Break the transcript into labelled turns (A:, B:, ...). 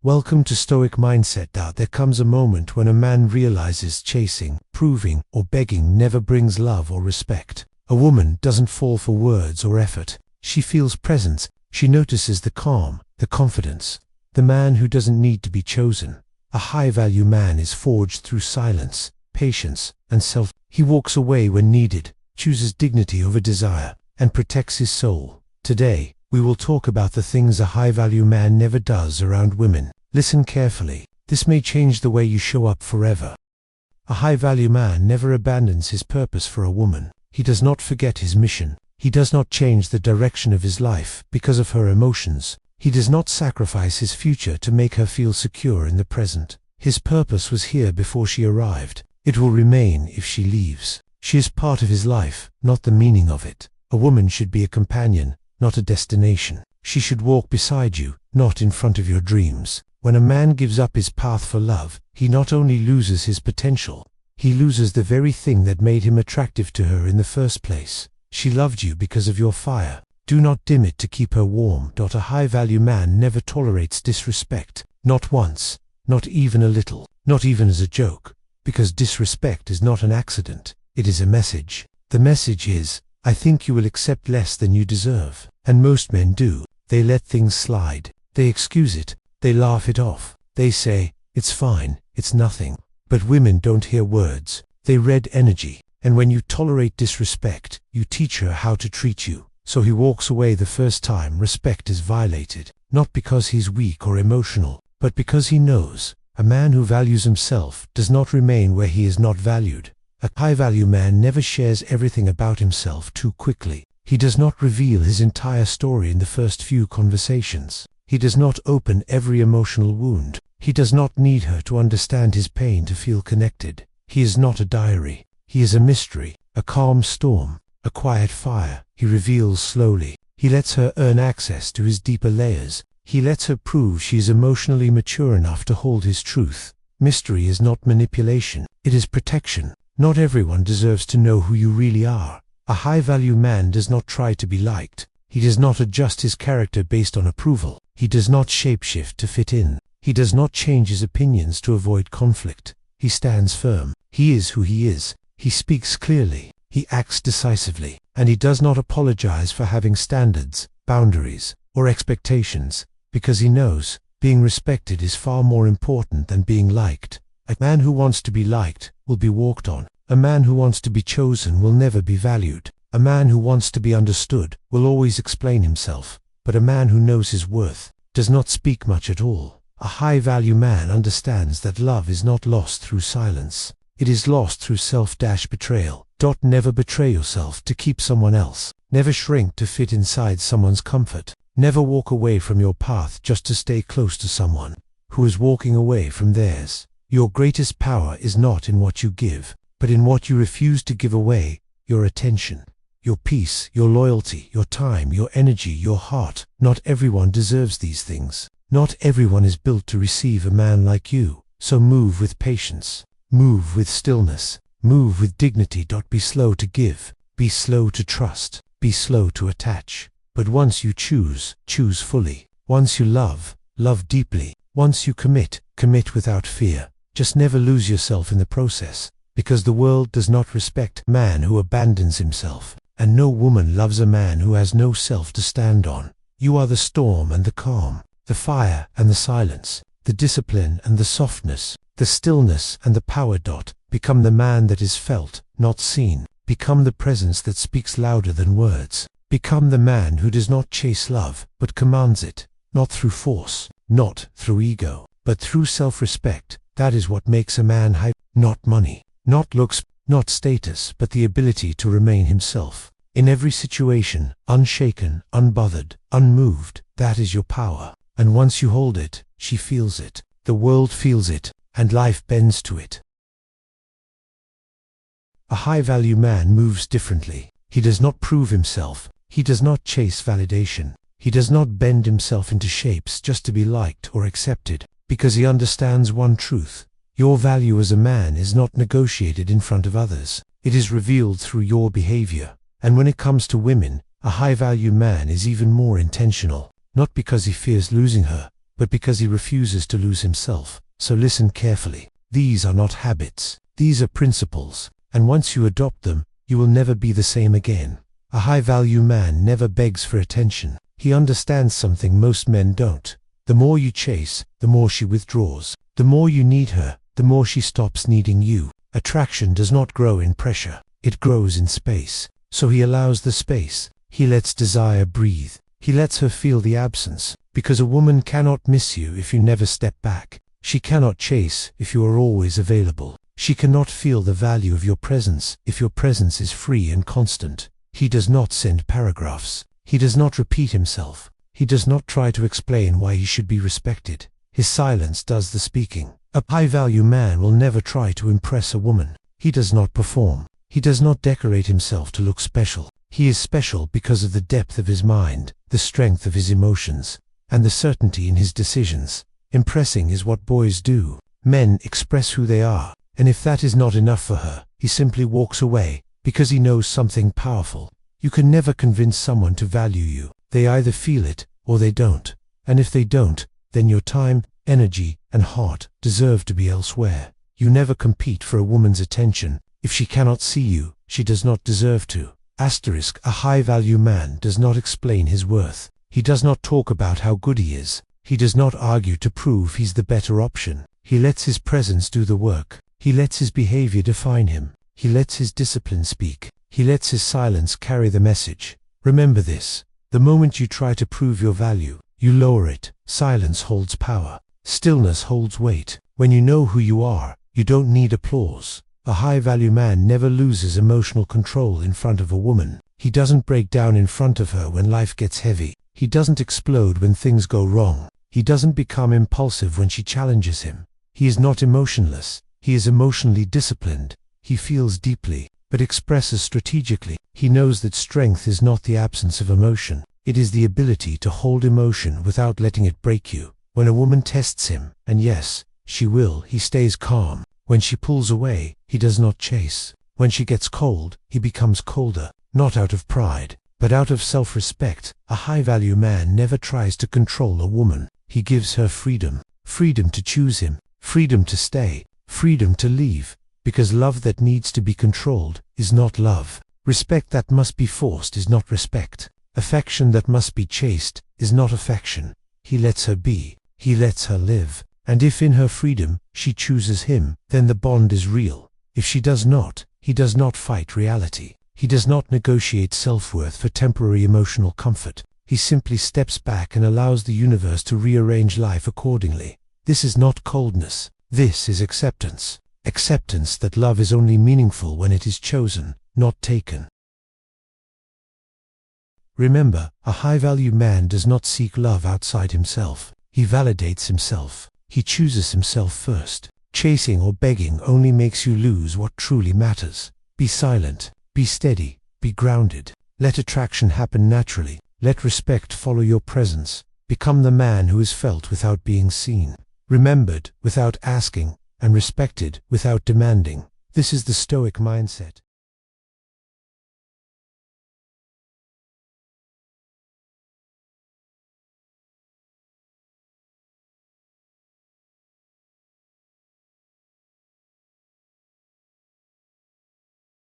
A: Welcome to Stoic Mindset. There comes a moment when a man realizes chasing, proving, or begging never brings love or respect. A woman doesn't fall for words or effort. She feels presence. She notices the calm, the confidence. The man who doesn't need to be chosen. A high-value man is forged through silence, patience, and self. He walks away when needed, chooses dignity over desire, and protects his soul. Today, we will talk about the things a high-value man never does around women. Listen carefully. This may change the way you show up forever. A high-value man never abandons his purpose for a woman. He does not forget his mission. He does not change the direction of his life because of her emotions. He does not sacrifice his future to make her feel secure in the present. His purpose was here before she arrived. It will remain if she leaves. She is part of his life, not the meaning of it. A woman should be a companion, not a destination. She should walk beside you, not in front of your dreams. When a man gives up his path for love, he not only loses his potential, he loses the very thing that made him attractive to her in the first place. She loved you because of your fire. Do not dim it to keep her warm. A high-value man never tolerates disrespect. Not once, not even a little, not even as a joke, because disrespect is not an accident. It is a message. The message is, I think you will accept less than you deserve. And most men do. They let things slide. They excuse it. They laugh it off. They say, it's fine, it's nothing. But women don't hear words. They read energy. And when you tolerate disrespect, you teach her how to treat you. So he walks away the first time respect is violated. Not because he's weak or emotional, but because he knows a man who values himself does not remain where he is not valued. A high-value man never shares everything about himself too quickly. He does not reveal his entire story in the first few conversations. He does not open every emotional wound. He does not need her to understand his pain to feel connected. He is not a diary. He is a mystery, a calm storm, a quiet fire. He reveals slowly. He lets her earn access to his deeper layers. He lets her prove she is emotionally mature enough to hold his truth. Mystery is not manipulation. It is protection. Not everyone deserves to know who you really are. A high-value man does not try to be liked. He does not adjust his character based on approval. He does not shapeshift to fit in. He does not change his opinions to avoid conflict. He stands firm. He is who he is. He speaks clearly. He acts decisively. And he does not apologize for having standards, boundaries, or expectations, because he knows being respected is far more important than being liked. A man who wants to be liked will be walked on. A man who wants to be chosen will never be valued. A man who wants to be understood will always explain himself. But a man who knows his worth does not speak much at all. A high-value man understands that love is not lost through silence. It is lost through self-betrayal. Never betray yourself to keep someone else. Never shrink to fit inside someone's comfort. Never walk away from your path just to stay close to someone who is walking away from theirs. Your greatest power is not in what you give, but in what you refuse to give away: your attention, your peace, your loyalty, your time, your energy, your heart. Not everyone deserves these things. Not everyone is built to receive a man like you. So move with patience. Move with stillness. Move with dignity. Be slow to give. Be slow to trust. Be slow to attach. But once you choose, choose fully. Once you love, love deeply. Once you commit, commit without fear. Just never lose yourself in the process, because the world does not respect a man who abandons himself. And no woman loves a man who has no self to stand on. You are the storm and the calm, the fire and the silence, the discipline and the softness, the stillness and the power. Become the man that is felt, not seen. Become the presence that speaks louder than words. Become the man who does not chase love, but commands it, not through force, not through ego, but through self-respect. That is what makes a man high. Not money, not looks, not status, but the ability to remain himself. In every situation, unshaken, unbothered, unmoved. That is your power. And once you hold it, she feels it, the world feels it, and life bends to it. A high-value man moves differently. He does not prove himself. He does not chase validation. He does not bend himself into shapes just to be liked or accepted, because he understands one truth: your value as a man is not negotiated in front of others. It is revealed through your behavior. And when it comes to women, a high-value man is even more intentional, not because he fears losing her, but because he refuses to lose himself. So listen carefully. These are not habits. These are principles. And once you adopt them, you will never be the same again. A high-value man never begs for attention. He understands something most men don't. The more you chase, the more she withdraws. The more you need her, the more she stops needing you. Attraction does not grow in pressure. It grows in space. So he allows the space. He lets desire breathe. He lets her feel the absence. Because a woman cannot miss you if you never step back. She cannot chase if you are always available. She cannot feel the value of your presence if your presence is free and constant. He does not send paragraphs. He does not repeat himself. He does not try to explain why he should be respected. His silence does the speaking. A high-value man will never try to impress a woman. He does not perform. He does not decorate himself to look special. He is special because of the depth of his mind, the strength of his emotions, and the certainty in his decisions. Impressing is what boys do. Men express who they are, and if that is not enough for her, he simply walks away, because he knows something powerful. You can never convince someone to value you. They either feel it, or they don't. And if they don't, then your time, energy, and heart deserve to be elsewhere. You never compete for a woman's attention. If she cannot see you, she does not deserve to. Asterisk, a high-value man does not explain his worth. He does not talk about how good he is. He does not argue to prove he's the better option. He lets his presence do the work. He lets his behavior define him. He lets his discipline speak. He lets his silence carry the message. Remember this. The moment you try to prove your value, you lower it. Silence holds power. Stillness holds weight. When you know who you are, you don't need applause. A high-value man never loses emotional control in front of a woman. He doesn't break down in front of her when life gets heavy. He doesn't explode when things go wrong. He doesn't become impulsive when she challenges him. He is not emotionless. He is emotionally disciplined. He feels deeply, but expresses strategically. He knows that strength is not the absence of emotion. It is the ability to hold emotion without letting it break you. When a woman tests him, and yes, she will, he stays calm. When she pulls away, he does not chase. When she gets cold, he becomes colder, not out of pride, but out of self-respect. A high-value man never tries to control a woman. He gives her freedom. Freedom to choose him. Freedom to stay. Freedom to leave. Because love that needs to be controlled is not love. Respect that must be forced is not respect. Affection that must be chased is not affection. He lets her be. He lets her live. And if in her freedom she chooses him, then the bond is real. If she does not, he does not fight reality. He does not negotiate self-worth for temporary emotional comfort. He simply steps back and allows the universe to rearrange life accordingly. This is not coldness. This is acceptance. Acceptance that love is only meaningful when it is chosen, not taken. Remember, a high-value man does not seek love outside himself. He validates himself. He chooses himself first. Chasing or begging only makes you lose what truly matters. Be silent. Be steady. Be grounded. Let attraction happen naturally. Let respect follow your presence. Become the man who is felt without being seen. Remembered without asking, and respected without demanding. This is the Stoic mindset.